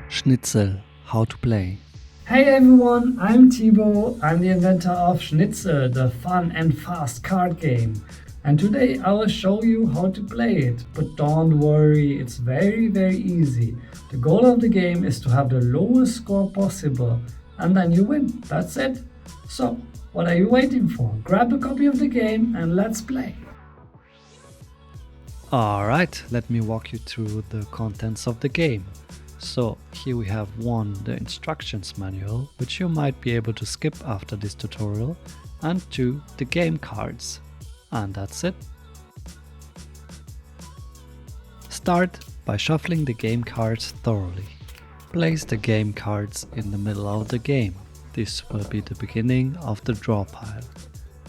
Schnitzel, how to play. Hey everyone, I'm Thibaut. I'm the inventor of Schnitzel, the fun and fast card game. And today I will show you how to play it. But don't worry, it's very easy. The goal of the game is to have the lowest score possible. And then you win. That's it. So, what are you waiting for? Grab a copy of the game and let's play. Alright, let me walk you through the contents of the game. So here we have 1. The instructions manual, which you might be able to skip after this tutorial, and 2. The game cards. And that's it. Start by shuffling the game cards thoroughly. Place the game cards in the middle of the game. This will be the beginning of the draw pile.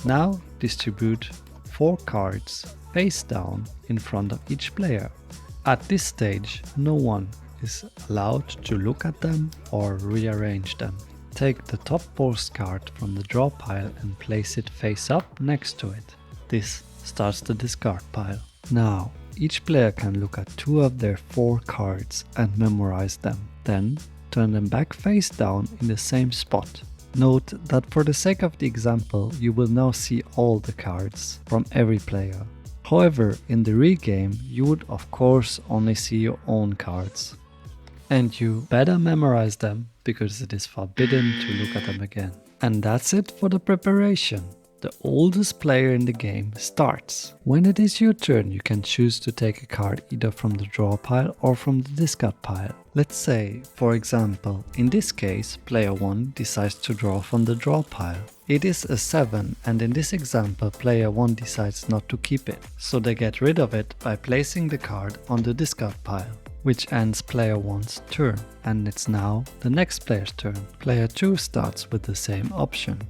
Now distribute 4 cards face down in front of each player. At this stage, no one is allowed to look at them or rearrange them. Take the topmost card from the draw pile and place it face up next to it. This starts the discard pile. Now, each player can look at 2 of their 4 cards and memorize them. Then, turn them back face down in the same spot. Note that for the sake of the example, you will now see all the cards from every player. However, in the real game, you would of course only see your own cards. And you better memorize them, because it is forbidden to look at them again. And that's it for the preparation. The oldest player in the game starts. When it is your turn, you can choose to take a card either from the draw pile or from the discard pile. Let's say, for example, in this case, player 1 decides to draw from the draw pile. It is a 7, and in this example, player 1 decides not to keep it. So they get rid of it by placing the card on the discard pile, which ends player 1's turn, and it's now the next player's turn. Player 2 starts with the same option.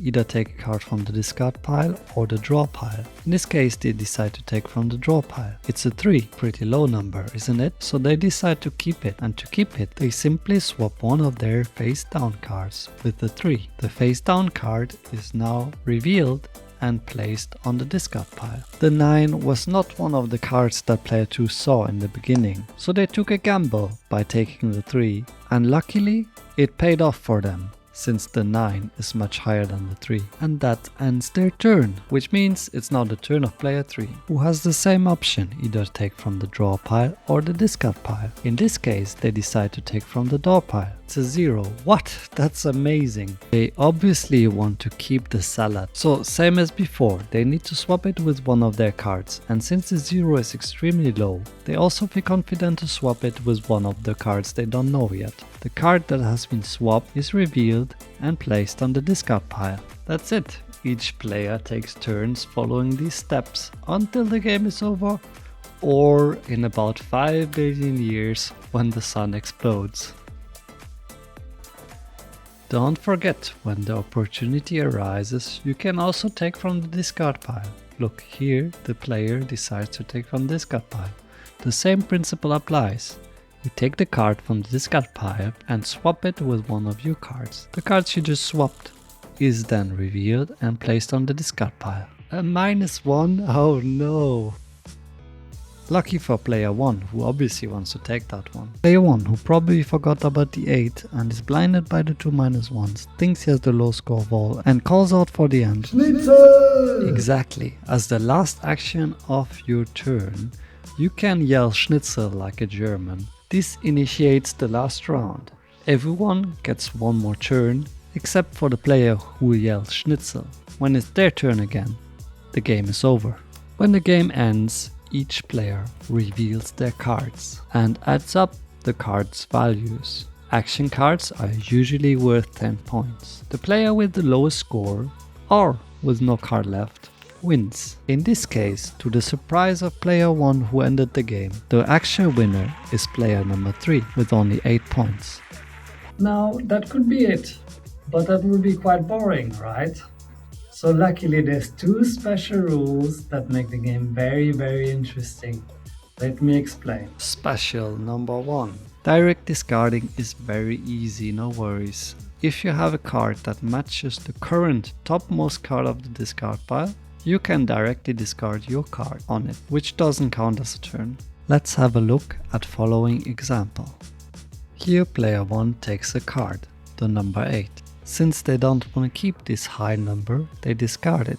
Either take a card from the discard pile or the draw pile. In this case, they decide to take from the draw pile. It's a 3, pretty low number, isn't it? So they decide to keep it, and to keep it, they simply swap one of their face down cards with the 3. The face down card is now revealed and placed on the discard pile. The 9 was not one of the cards that player 2 saw in the beginning, so they took a gamble by taking the 3, and luckily it paid off for them, since the 9 is much higher than the 3. And that ends their turn, which means it's now the turn of player 3, who has the same option, either take from the draw pile or the discard pile. In this case, they decide to take from the draw pile. It's a 0. What? That's amazing. They obviously want to keep the salad. So same as before, they need to swap it with one of their cards, and since the 0 is extremely low, they also feel confident to swap it with one of the cards they don't know yet. The card that has been swapped is revealed and placed on the discard pile. That's it. Each player takes turns following these steps until the game is over, or in about 5 billion years when the sun explodes. Don't forget, when the opportunity arises, you can also take from the discard pile. Look, here the player decides to take from the discard pile. The same principle applies. You take the card from the discard pile and swap it with one of your cards. The cards you just swapped is then revealed and placed on the discard pile. A -1? Oh no! Lucky for player 1, who obviously wants to take that one. Player 1, who probably forgot about the 8 and is blinded by the 2 -1s, thinks he has the low score of all and calls out for the end. Schnitzel! Exactly. As the last action of your turn, you can yell Schnitzel like a German. This initiates the last round. Everyone gets one more turn, except for the player who yells Schnitzel. When it's their turn again, the game is over. When the game ends, each player reveals their cards and adds up the cards' values. Action cards are usually worth 10 points. The player with the lowest score, or with no card left, wins. In this case, to the surprise of player 1 who ended the game, the actual winner is player number 3 with only 8 points. Now, that could be it, but that would be quite boring, right? So luckily there's 2 special rules that make the game very interesting. Let me explain. Special number 1. Direct discarding is very easy, no worries. If you have a card that matches the current topmost card of the discard pile, you can directly discard your card on it, which doesn't count as a turn. Let's have a look at following example. Here player 1 takes a card, the number 8. Since they don't want to keep this high number, they discard it.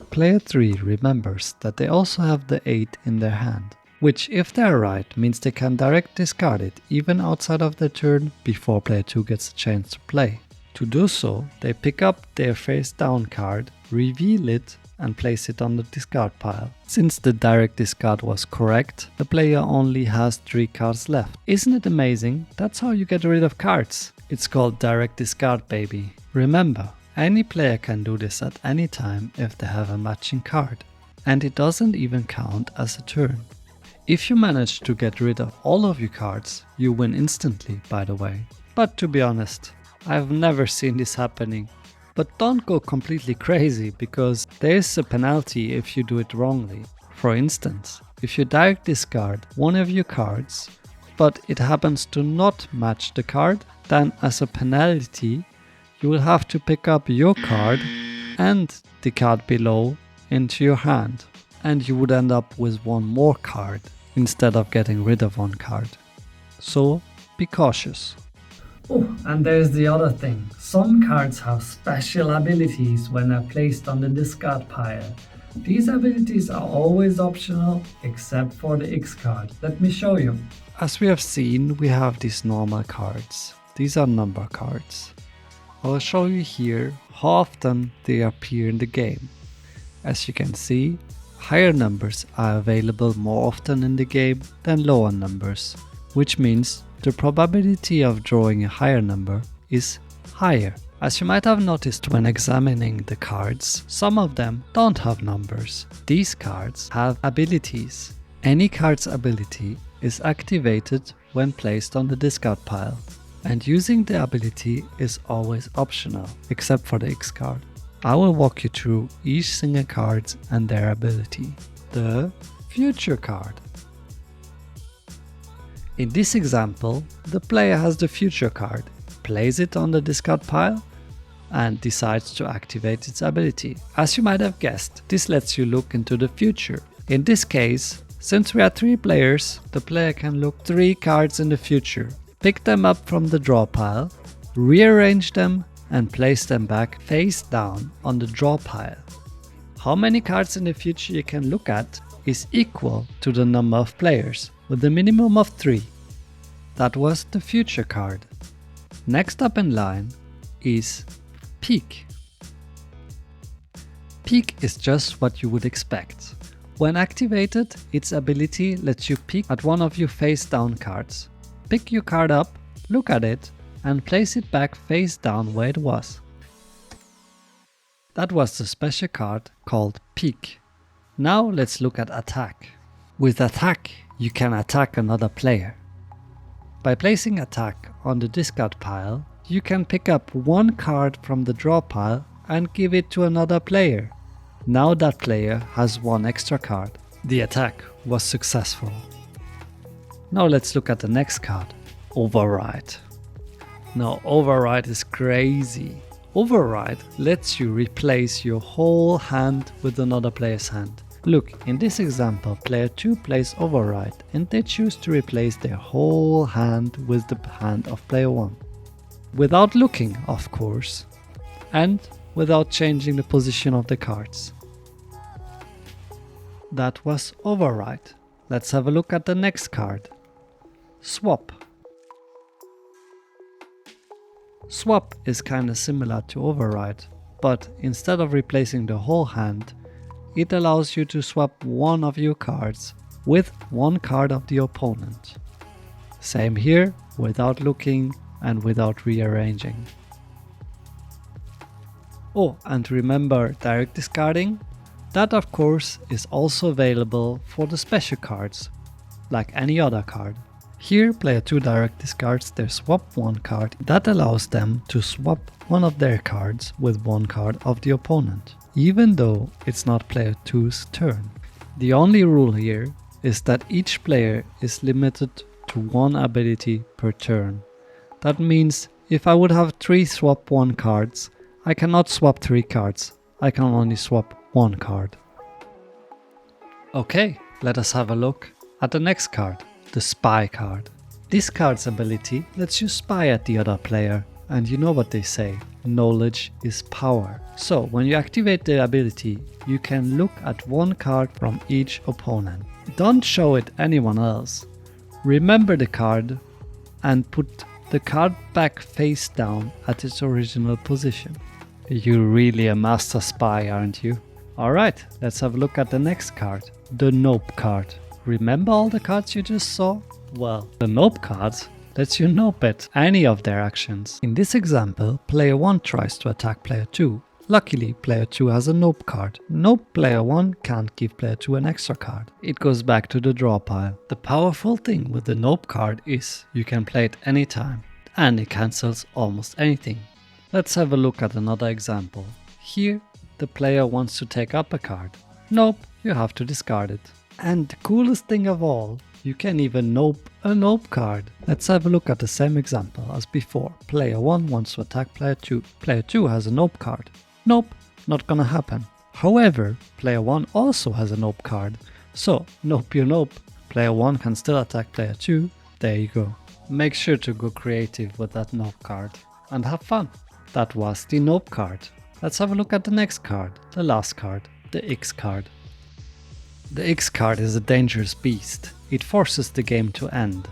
Player 3 remembers that they also have the 8 in their hand, which if they are right means they can direct discard it even outside of their turn before player 2 gets a chance to play. To do so, they pick up their face down card, reveal it and place it on the discard pile. Since the direct discard was correct, the player only has 3 cards left. Isn't it amazing? That's how you get rid of cards. It's called direct discard, baby. Remember, any player can do this at any time if they have a matching card. And it doesn't even count as a turn. If you manage to get rid of all of your cards, you win instantly, by the way. But to be honest, I've never seen this happening. But don't go completely crazy, because there is a penalty if you do it wrongly. For instance, if you direct discard one of your cards, but it happens to not match the card, then as a penalty, you will have to pick up your card and the card below into your hand. And you would end up with one more card instead of getting rid of one card. So be cautious. Oh, and there's the other thing. Some cards have special abilities when they're placed on the discard pile. These abilities are always optional except for the X card. Let me show you. As we have seen, we have these normal cards. These are number cards. I'll show you here how often they appear in the game. As you can see, higher numbers are available more often in the game than lower numbers, which means the probability of drawing a higher number is higher. As you might have noticed when examining the cards, some of them don't have numbers. These cards have abilities. Any card's ability is activated when placed on the discard pile, and using the ability is always optional, except for the X card. I will walk you through each single card and their ability. The future card. In this example, the player has the future card, plays it on the discard pile, and decides to activate its ability. As you might have guessed, this lets you look into the future. In this case, since we are 3 players, the player can look 3 cards in the future, pick them up from the draw pile, rearrange them, and place them back face down on the draw pile. How many cards in the future you can look at is equal to the number of players, with a minimum of 3. That was the future card. Next up in line is peek. Peek is just what you would expect. When activated, its ability lets you peek at one of your face down cards. Pick your card up, look at it, and place it back face down where it was. That was the special card called peek. Now let's look at attack. With attack, you can attack another player. By placing attack on the discard pile, you can pick up one card from the draw pile and give it to another player. Now that player has one extra card. The attack was successful. Now let's look at the next card, Overwrite. Now Overwrite is crazy. Overwrite lets you replace your whole hand with another player's hand. Look, in this example, player 2 plays Overwrite and they choose to replace their whole hand with the hand of player 1. Without looking, of course, and without changing the position of the cards. That was Overwrite. Let's have a look at the next card. Swap. Swap is kinda similar to Overwrite, but instead of replacing the whole hand, it allows you to swap one of your cards with one card of the opponent. Same here, without looking and without rearranging. Oh, and remember direct discarding? That of course is also available for the special cards, like any other card. Here player 2 direct discards their swap 1 card. That allows them to swap one of their cards with one card of the opponent, even though it's not player 2's turn. The only rule here is that each player is limited to one ability per turn. That means if I would have 3 swap 1 cards, I cannot swap 3 cards, I can only swap 1 card. Okay, let us have a look at the next card, the spy card. This card's ability lets you spy at the other player, and you know what they say, knowledge is power. So when you activate the ability, you can look at one card from each opponent. Don't show it anyone else. Remember the card and put the card back face down at its original position. You're really a master spy, aren't you? Alright, let's have a look at the next card, the Nope card. Remember all the cards you just saw? Well, the Nope card lets you nope at any of their actions. In this example, player 1 tries to attack player 2. Luckily, player 2 has a Nope card. Nope player 1 can't give player 2 an extra card. It goes back to the draw pile. The powerful thing with the Nope card is you can play it anytime, and it cancels almost anything. Let's have a look at another example. Here, the player wants to take up a card. Nope, you have to discard it. And the coolest thing of all, you can even nope a Nope card. Let's have a look at the same example as before. Player 1 wants to attack player 2. Player 2 has a Nope card. Nope, not gonna happen. However, player 1 also has a Nope card. So, nope your Nope. Player 1 can still attack player 2. There you go. Make sure to go creative with that Nope card and have fun. That was the Nope card. Let's have a look at the next card, the last card, the X card. The X card is a dangerous beast. It forces the game to end.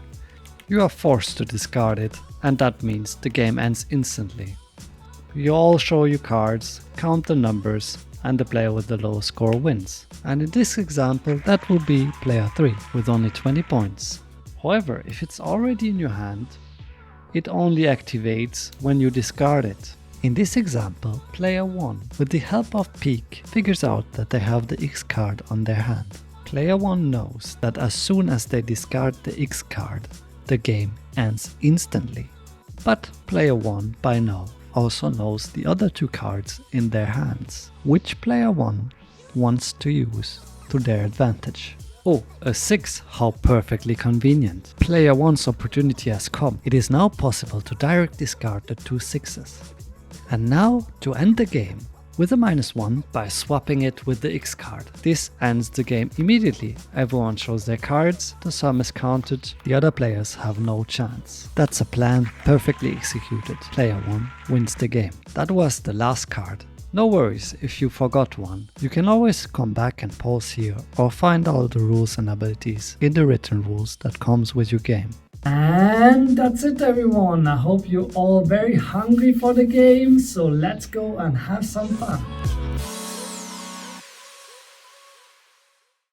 You are forced to discard it, and that means the game ends instantly. You all show your cards, count the numbers, and the player with the lowest score wins. And in this example, that will be player 3 with only 20 points. However, if it's already in your hand, it only activates when you discard it. In this example, player 1, with the help of Peek, figures out that they have the X card on their hand. Player 1 knows that as soon as they discard the X card, the game ends instantly. But player 1 by now also knows the other two cards in their hands, which player 1 wants to use to their advantage. Oh, a 6, how perfectly convenient. Player 1's opportunity has come. It is now possible to direct discard the two 6s. And now to end the game with a -1 by swapping it with the X card. This ends the game immediately. Everyone shows their cards, the sum is counted, the other players have no chance. That's a plan perfectly executed. Player 1 wins the game. That was the last card. No worries if you forgot one. You can always come back and pause here or find all the rules and abilities in the written rules that comes with your game. And that's it, everyone. I hope you're all very hungry for the game, so let's go and have some fun.